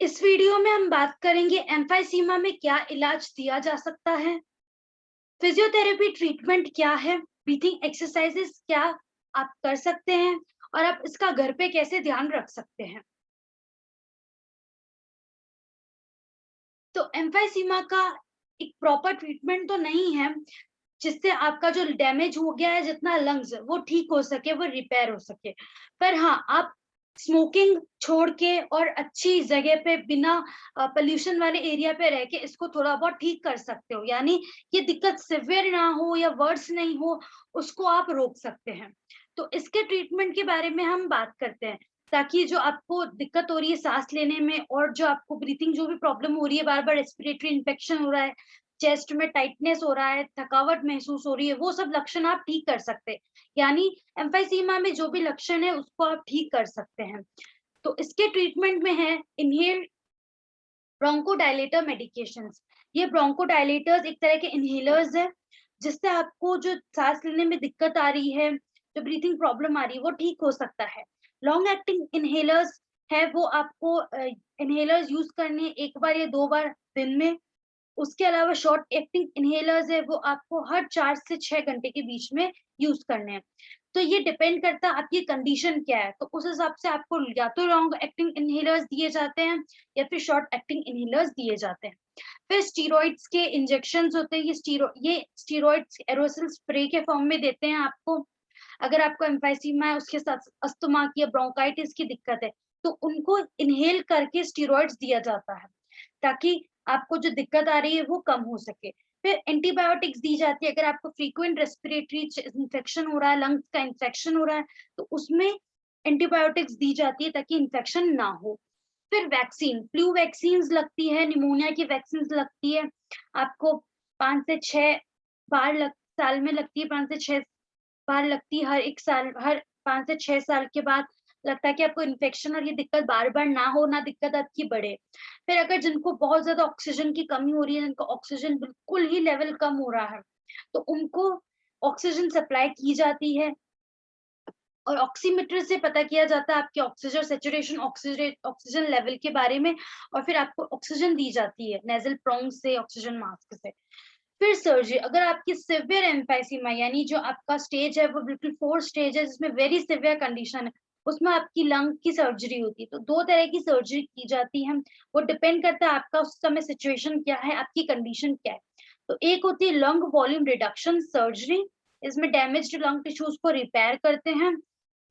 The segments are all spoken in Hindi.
इस वीडियो में हम बात करेंगे एम्फाइसीमा में क्या इलाज दिया जा सकता है, फिजियोथेरेपी ट्रीटमेंट क्या है, ब्रीथिंग एक्सरसाइजेस क्या आप कर सकते हैं और आप इसका घर पे कैसे ध्यान रख सकते हैं। तो एम्फाइसीमा का एक प्रॉपर ट्रीटमेंट तो नहीं है जिससे आपका जो डैमेज हो गया है, जितना लंग्स वो ठीक हो सके, वो रिपेयर हो सके। पर हाँ, आप स्मोकिंग छोड़ के और अच्छी जगह पे बिना पोल्यूशन वाले एरिया पे रह के इसको थोड़ा बहुत ठीक कर सकते हो। यानी ये दिक्कत सिवियर ना हो या वर्स नहीं हो, उसको आप रोक सकते हैं। तो इसके ट्रीटमेंट के बारे में हम बात करते हैं, ताकि जो आपको दिक्कत हो रही है सांस लेने में और जो आपको ब्रीथिंग जो भी प्रॉब्लम हो रही है, बार बार रेस्पिरेटरी इन्फेक्शन हो रहा है, चेस्ट में टाइटनेस हो रहा है, थकावट महसूस हो रही है, वो सब लक्षण आप ठीक कर सकते हैं। यानी एम्फाइसीमा में जो भी लक्षण है उसको आप ठीक कर सकते हैं। तो इसके ट्रीटमेंट में है इनहेल ब्रोंकोडायलेटर मेडिकेशंस। ये ब्रोंकोडायलेटर्स एक तरह के इनहेलर्स है, जिससे आपको जो सांस लेने में दिक्कत आ रही है, जो ब्रीथिंग प्रॉब्लम आ रही है, वो ठीक हो सकता है। लॉन्ग एक्टिंग इनहेलर्स है, वो आपको इनहेलर्स यूज करने एक बार या दो बार दिन में। उसके अलावा शॉर्ट एक्टिंग इनहेलर्स है, वो आपको हर 4 से 6 घंटे के बीच में यूज करने हैं। तो ये डिपेंड करता है आपकी कंडीशन क्या है, तो उस हिसाब से आपको या तो लॉन्ग एक्टिंग इनहेलर्स दिए जाते हैं या फिर शॉर्ट एक्टिंग इनहेलर्स दिए जाते हैं। फिर स्टीरॉइड्स के इंजेक्शंस होते हैं। ये स्टीरॉइड्स एरोसल स्प्रे के फॉर्म में देते हैं आपको। अगर आपको एम्फाइसीमा है, उसके साथ अस्थमा की या ब्रोंकाइटिस की दिक्कत है, तो उनको इनहेल करके स्टीरॉइड्स दिया जाता है, ताकि आपको जो दिक्कत आ रही है वो कम हो सके। फिर एंटीबायोटिक्स दी जाती है। अगर आपको फ्रीक्वेंट रेस्पिरेटरी इंफेक्शन हो रहा है, लंग्स का इंफेक्शन हो रहा है, तो उसमें एंटीबायोटिक्स दी जाती है ताकि इंफेक्शन ना हो। फिर वैक्सीन, फ्लू वैक्सीन लगती है, निमोनिया की वैक्सीन लगती है। आपको 5 से 6 बार साल में लगती है, 5 से 6 बार लगती है हर एक साल, हर 5 से 6 साल के बाद लगता है कि आपको इन्फेक्शन और ये दिक्कत बार बार ना हो, ना दिक्कत आपकी बढ़े। फिर अगर जिनको बहुत ज्यादा ऑक्सीजन की कमी हो रही है, जिनको ऑक्सीजन बिल्कुल ही लेवल कम हो रहा है, तो उनको ऑक्सीजन सप्लाई की जाती है और ऑक्सीमीटर से पता किया जाता है आपके ऑक्सीजन सेचुरेशन, ऑक्सीजन लेवल के बारे में, और फिर आपको ऑक्सीजन दी जाती है नेजल प्रोंग से, ऑक्सीजन मास्क से। फिर सर्जरी, अगर आपकी सिवियर एम्फाइसीमा यानी जो आपका स्टेज है वो बिल्कुल 4 स्टेज है, जिसमें वेरी सिवियर कंडीशन है, उसमें आपकी लंग की सर्जरी होती है। तो 2 तरह की सर्जरी की जाती है, वो डिपेंड करता है आपका उस समय सिचुएशन क्या है, आपकी कंडीशन क्या है। तो एक होती है लंग वॉल्यूम रिडक्शन सर्जरी, इसमें डैमेज्ड लंग टिश्यूज को रिपेयर करते हैं।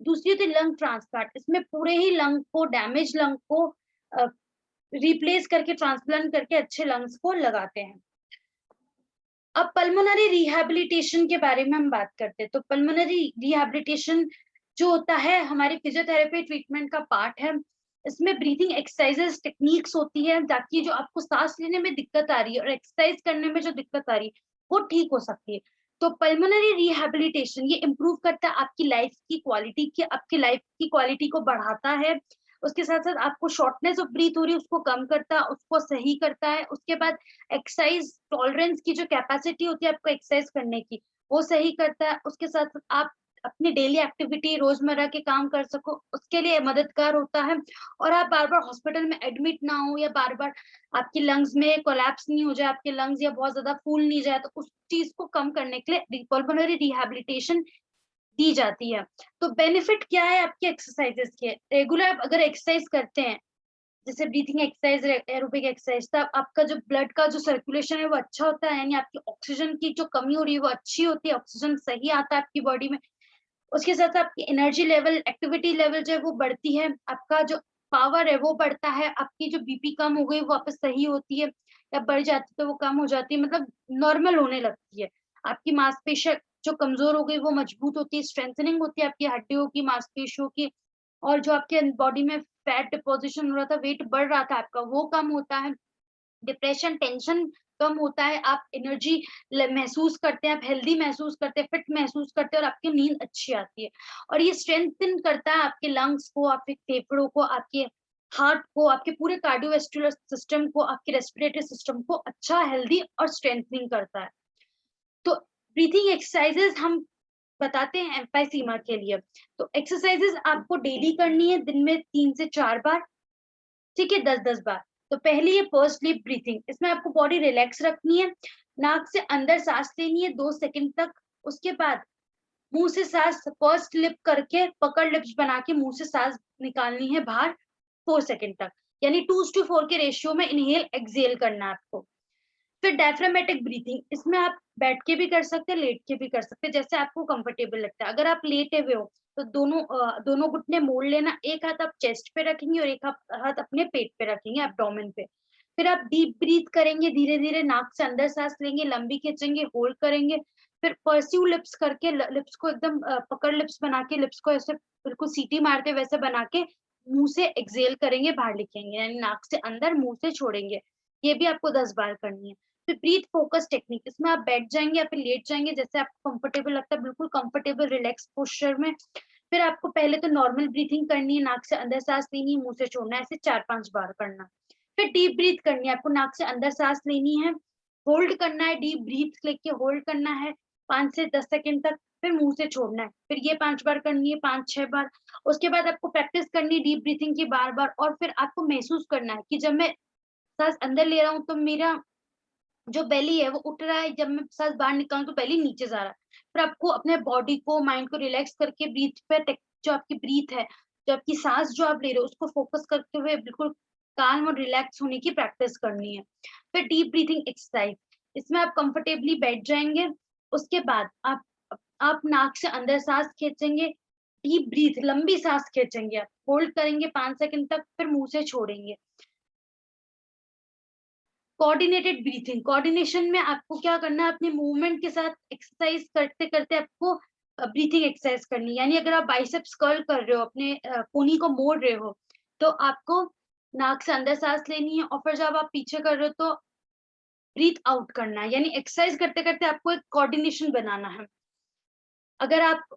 दूसरी होती है लंग ट्रांसप्लांट, इसमें पूरे ही लंग को, डैमेज लंग को रिप्लेस करके, ट्रांसप्लांट करके अच्छे लंग्स को लगाते हैं। अब पल्मोनरी रिहैबिलिटेशन के बारे में हम बात करते हैं। तो पल्मोनरी रिहैबिलिटेशन जो होता है हमारी फिजियोथेरेपी ट्रीटमेंट का पार्ट है। इसमें ब्रीथिंग एक्सरसाइजेस टेक्निक्स होती है, ताकि जो आपको सांस लेने में दिक्कत आ रही है और एक्सरसाइज करने में जो दिक्कत आ रही है वो ठीक हो सकती है। तो पल्मोनरी रिहैबिलिटेशन ये इम्प्रूव करता है आपकी लाइफ की क्वालिटी की, आपकी लाइफ की क्वालिटी को बढ़ाता है। उसके साथ साथ आपको शॉर्टनेस ऑफ ब्रीथ हो रही है उसको कम करता है, उसको सही करता है। उसके बाद एक्सरसाइज टॉलरेंस की जो कैपेसिटी होती है आपको एक्सरसाइज करने की, वो सही करता है। उसके साथ साथ आप अपनी डेली एक्टिविटी, रोजमर्रा के काम कर सको, उसके लिए मददगार होता है। और आप बार बार हॉस्पिटल में एडमिट ना हो, या बार बार आपकी लंग्स में कोलैप्स नहीं हो जाए, आपके लंग्स या बहुत ज्यादा फूल नहीं जाए, तो उस चीज को कम करने के लिए पल्मोनरी रिहैबिलिटेशन दी जाती है। तो बेनिफिट क्या है आपके एक्सरसाइजेस के, रेगुलर अगर एक्सरसाइज करते हैं, जैसे ब्रीथिंग एक्सरसाइज, एरोबिक एक्सरसाइज, तब आपका जो ब्लड का जो सर्कुलेशन है वो अच्छा होता है, यानी आपकी ऑक्सीजन की जो कमी हो रही है वो अच्छी होती है, ऑक्सीजन सही आता है आपकी बॉडी में। उसके साथ आपकी एनर्जी लेवल, एक्टिविटी लेवल जो है वो बढ़ती है, आपका जो पावर है वो बढ़ता है, आपकी जो बीपी कम हो गई वो वापस सही होती है, या बढ़ जाती है तो वो कम हो जाती है, मतलब नॉर्मल होने लगती है। आपकी मांसपेशियां जो कमजोर हो गई वो मजबूत होती है, स्ट्रेंथनिंग होती है आपकी हड्डियों की, मांसपेशियों की। और जो आपके बॉडी में फैट डिपोजिशन हो रहा था, वेट बढ़ रहा था आपका, वो कम होता है। डिप्रेशन, टेंशन कम होता है, आप एनर्जी महसूस करते हैं, आप हेल्दी महसूस करते हैं, फिट महसूस करते हैं, और आपकी नींद अच्छी आती है। और ये स्ट्रेंथन करता है आपके लंग्स को, आपके फेफड़ों को, आपके हार्ट को, आपके पूरे कार्डियोवेस्कुलर सिस्टम को, आपके रेस्पिरेटरी सिस्टम को अच्छा, हेल्दी और स्ट्रेंथनिंग करता है। तो ब्रीथिंग एक्सरसाइजेस हम बताते हैं एम्फाइसीमा के लिए। तो एक्सरसाइजेस आपको डेली करनी है, दिन में 3 से 4 बार। ठीक है, 10-10 बार। तो पहली है पर्स्ड लिप ब्रीथिंग, इसमें आपको बॉडी रिलैक्स रखनी है, नाक से अंदर सांस लेनी है 2 सेकंड तक, उसके बाद मुंह से सांस पर्स्ड लिप करके पकड़ लिप्स बना के मुंह से सांस निकालनी है बाहर 4 सेकंड तक, यानी 2:4 के रेशियो में इनहेल एक्सहेल करना है आपको। फिर डायफ्रामेटिक ब्रीथिंग, इसमें आप बैठ के भी कर सकते हैं, लेट के भी कर सकते हैं, जैसे आपको कंफर्टेबल लगता है। अगर आप लेटे हुए हो तो दोनों घुटने मोड़ लेना, एक हाथ आप चेस्ट पे रखेंगे और एक हाथ अपने पेट पे रखेंगे, एब्डोमेन पे। फिर आप डीप ब्रीथ करेंगे, धीरे धीरे नाक से अंदर सांस लेंगे, लंबी खींचेंगे, होल्ड करेंगे, फिर पर्स्यू लिप्स करके लिप्स को एकदम पकड़ लिप्स बना के लिप्स को ऐसे बिल्कुल सीटी मारते वैसे बना के मुंह से एक्सहेल करेंगे, बाहर लिखेंगे, यानी नाक से अंदर मुंह से छोड़ेंगे। ये भी आपको 10 बार करनी है। फिर ब्रीथ फोकस टेक्निक, इसमें आप बैठ जाएंगे या फिर लेट जाएंगे, जैसे आपको कंफर्टेबल लगता है, बिल्कुल कंफर्टेबल रिलैक्स पोस्चर में। फिर आपको पहले तो नॉर्मल ब्रीथिंग करनी है, नाक से अंदर सांस लेनी है, मुंह से छोड़ना है, ऐसे 4-5 बार करना। फिर डीप ब्रीथ करनी है, आपको नाक से अंदर सांस लेनी है, होल्ड करना है, डीप ब्रीथ लेके होल्ड करना है 5 से 10 सेकंड तक, फिर मुंह से छोड़ना है। फिर ये 5 बार करनी है, 5-6 बार। उसके बाद आपको प्रैक्टिस करनी है डीप ब्रीथिंग की बार बार, और फिर आपको महसूस करना है कि जब मैं सांस अंदर ले रहा हूँ तो मेरा जो बेली है वो उठ रहा है, जब मैं सांस बाहर निकालूं तो बेली नीचे जा रहा है। फिर आपको अपने बॉडी को माइंड को रिलैक्स करके ब्रीथ पे जो आपकी ब्रीथ है, जो आपकी सांस जो आप ले रहे हो उसको फोकस करते हुए बिल्कुल काम और रिलैक्स होने की प्रैक्टिस करनी है। फिर डीप ब्रीथिंग एक्सरसाइज, इसमें आप कंफर्टेबली बैठ जाएंगे, उसके बाद आप नाक से अंदर सांस खींचेंगे, डीप ब्रीथ लंबी सांस खींचेंगे, आप होल्ड करेंगे 5 सेकंड तक, फिर मुंह से छोड़ेंगे। कोऑर्डिनेटेड ब्रीथिंग, कोऑर्डिनेशन में आपको क्या करना है, अपने मूवमेंट के साथ एक्सरसाइज करते करते आपको ब्रीथिंग एक्सरसाइज करनी है। यानी अगर आप बाइसेप्स कर्ल कर रहे हो, अपने कोनी को मोड़ रहे हो, तो आपको नाक से अंदर सांस लेनी है, और फिर जब आप पीछे कर रहे हो तो ब्रीथ आउट करना है। यानी एक्सरसाइज करते करते आपको एक कोऑर्डिनेशन बनाना है। अगर आप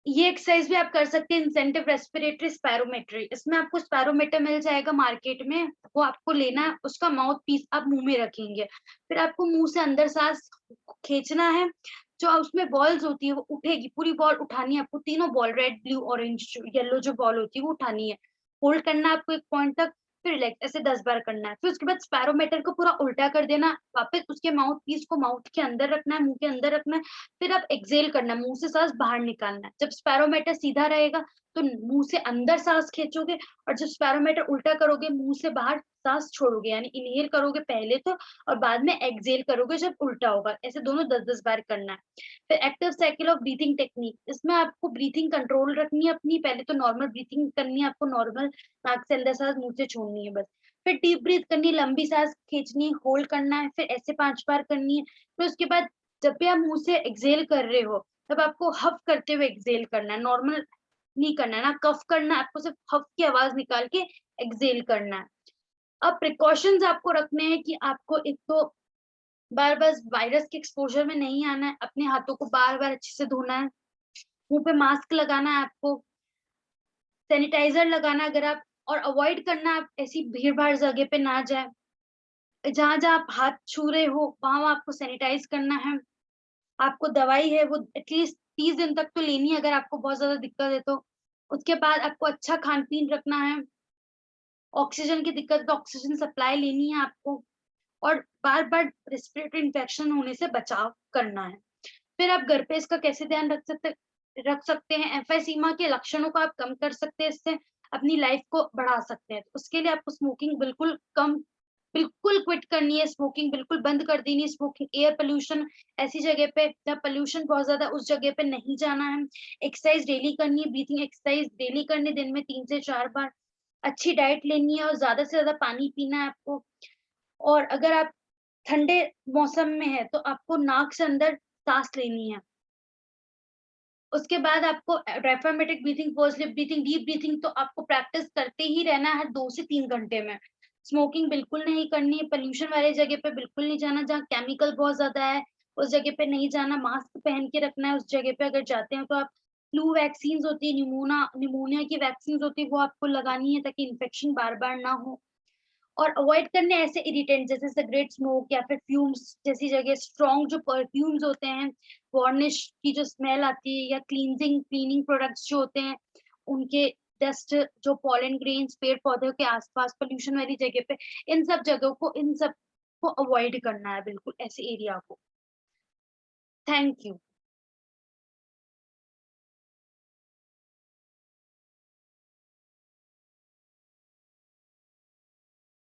ये एक्सरसाइज भी आप कर सकते हैं, इंसेंटिव रेस्पिरेटरी स्पायरोमेट्री, इसमें आपको स्पायरोमीटर मिल जाएगा मार्केट में, वो आपको लेना है, उसका माउथ पीस आप मुंह में रखेंगे, फिर आपको मुंह से अंदर सांस खींचना है, जो उसमें बॉल्स होती है वो उठेगी, पूरी बॉल उठानी है आपको, तीनों ball red blue orange yellow जो बॉल होती है वो उठानी है, होल्ड करना है आपको एक पॉइंट तक, फिर रिलैक्स, ऐसे 10 बार करना है। फिर उसके बाद स्पैरोमीटर को पूरा उल्टा कर देना, वापस उसके माउथ पीस को माउथ के अंदर रखना है, मुंह के अंदर रखना है, फिर आप एक्सेल करना है, मुंह से सांस बाहर निकालना है। जब स्पैरोमीटर सीधा रहेगा तो मुंह से अंदर सांस खींचोगे, और जब स्पैरोमीटर उल्टा करोगे मुंह से बाहर सांस छोड़ोगे, यानी इनहेल करोगे पहले तो, और बाद में एक्सेल करोगे जब उल्टा होगा। ऐसे दोनों 10-10 बार करना है। फिर active cycle of breathing technique, इसमें आपको ब्रीथिंग कंट्रोल रखनी है अपनी, पहले तो नॉर्मल ब्रीथिंग करनी है आपको, नॉर्मल नाक से अंदर सांस मुंह से छोड़नी है बस। फिर डीप ब्रीथ करनी है, लंबी सांस खींचनी है, होल्ड करना है, फिर ऐसे 5 बार करनी है। फिर उसके बाद जब भी आप मुंह से एक्सेल कर रहे हो तब आपको हफ करते हुए एक्सेल करना है, नॉर्मल नहीं करना है, ना कफ करना है, आपको सिर्फ हफ की आवाज निकाल के एक्सेल करना है। अब प्रिकॉशंस आपको रखने हैं कि आपको एक तो बार बार वायरस के एक्सपोजर में नहीं आना है, अपने हाथों को बार बार अच्छे से धोना है, मुंह पे मास्क लगाना है आपको, सैनिटाइजर लगाना अगर आप, और अवॉइड करना आप ऐसी भीड़ भाड़ जगह पे ना जाए, जहां जहां आप हाथ छू रहे हो वहां आपको सैनिटाइज करना है। आपको दवाई है वो एटलीस्ट 30 दिन तक तो लेनी है, अगर आपको बहुत ज्यादा दिक्कत है तो। उसके बाद आपको अच्छा खान पीन रखना है, ऑक्सीजन की दिक्कत तो ऑक्सीजन सप्लाई लेनी है आपको, और बार बार रेस्पिरेटरी इन्फेक्शन होने से बचाव करना है। फिर आप घर पे इसका कैसे ध्यान रख सकते हैं, एम्फाइसीमा के लक्षणों को आप कम कर सकते हैं, इससे अपनी लाइफ को बढ़ा सकते हैं। तो उसके लिए आपको स्मोकिंग बिल्कुल क्विट करनी है, स्मोकिंग बिल्कुल बंद कर देनी है, स्मोकिंग, एयर पोल्यूशन, ऐसी जगह पे जब पोल्यूशन बहुत ज्यादा उस जगह पे नहीं जाना है। एक्सरसाइज डेली करनी है, ब्रीथिंग एक्सरसाइज डेली करनी, दिन में 3 से 4 बार। अच्छी डाइट लेनी है और ज्यादा से ज्यादा पानी पीना है आपको। और अगर आप ठंडे मौसम में है तो आपको नाक से अंदर सांस लेनी है। उसके बाद आपको diaphragmatic breathing, forced lip breathing, deep breathing तो आपको प्रैक्टिस करते ही रहना है हर 2 से 3 घंटे में। स्मोकिंग बिल्कुल नहीं करनी है, पोल्यूशन वाली जगह पे बिल्कुल नहीं जाना, जहाँ केमिकल बहुत ज्यादा है उस जगह पे नहीं जाना, मास्क पहन के रखना है उस जगह पे अगर जाते हैं तो आप। फ्लू वैक्सीन होती है, निमोनिया की वैक्सीन होती है, वो आपको लगानी है ताकि इन्फेक्शन बार बार ना हो। और अवॉइड करने ऐसे इरिटेंट जैसे सिगरेट स्मोक या फिर फ्यूम्स जैसी जगह, स्ट्रॉन्ग जो परफ्यूम्स होते हैं, वार्निश की जो स्मेल आती है, या क्लीनिंग प्रोडक्ट्स जो होते हैं उनके डस्ट, जो पॉलन ग्रेन्स पेड़ पौधों के आसपास पोल्यूशन वाली जगह पे, इन सब जगहों को, इन सब को अवॉइड करना है बिल्कुल, ऐसे एरिया को। Thank you.